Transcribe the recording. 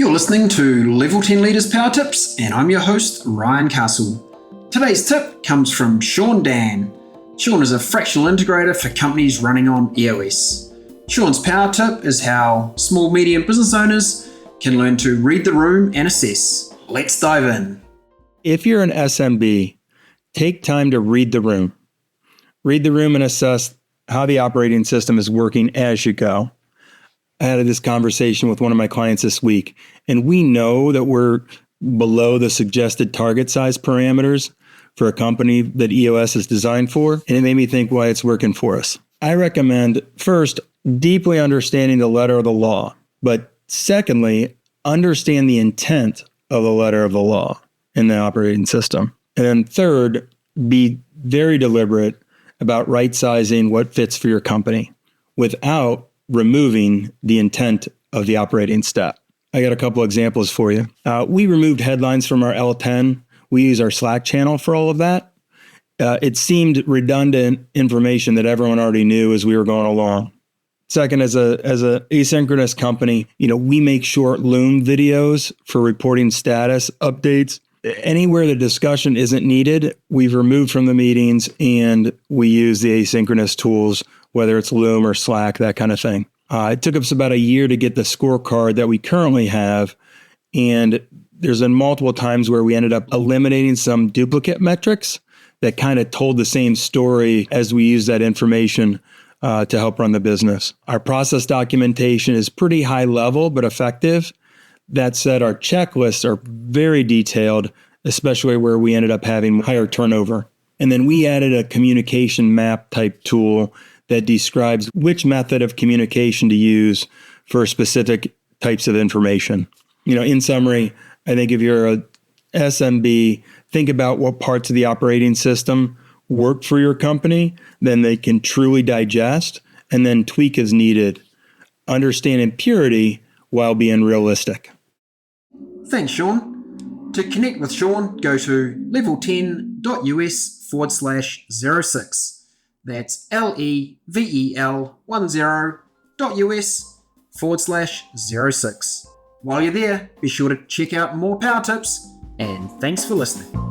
You're listening to Level 10 Leaders Power Tips, and I'm your host, Ryan Castle. Today's tip comes from Shawn Dan. Shawn is a fractional integrator for companies running on EOS. Shawn's power tip is how small, medium business owners can learn to read the room and assess. Let's dive in. If you're an SMB, take time to read the room. Read the room and assess how the operating system is working as you go. I had this conversation with one of my clients this week, and we know that we're below the suggested target size parameters for a company that EOS is designed for, and it made me think why it's working for us. I recommend, first, deeply understanding the letter of the law, but secondly, understand the intent of the letter of the law in the operating system. And then third, be very deliberate about right-sizing what fits for your company without removing the intent of the operating step. I got a couple examples for you. We removed headlines from our L10. We use our Slack channel for all of that. It seemed redundant information that everyone already knew as we were going along. Second, as a asynchronous company, we make short Loom videos for reporting status updates. Anywhere the discussion isn't needed, we've removed from the meetings and we use the asynchronous tools, whether it's Loom or Slack, that kind of thing. It took us about a year to get the scorecard that we currently have. And there's been multiple times where we ended up eliminating some duplicate metrics that kind of told the same story as we use that information to help run the business. Our process documentation is pretty high level, but effective. That said, our checklists are very detailed, especially where we ended up having higher turnover. And then we added a communication map type tool that describes which method of communication to use for specific types of information. In summary, I think if you're a SMB, think about what parts of the operating system work for your company, then they can truly digest, and then tweak as needed. Understand impurity while being realistic. Thanks, Shawn. To connect with Shawn, go to level10.us/06. That's level10.us/06. While you're there, be sure to check out more power tips, and thanks for listening.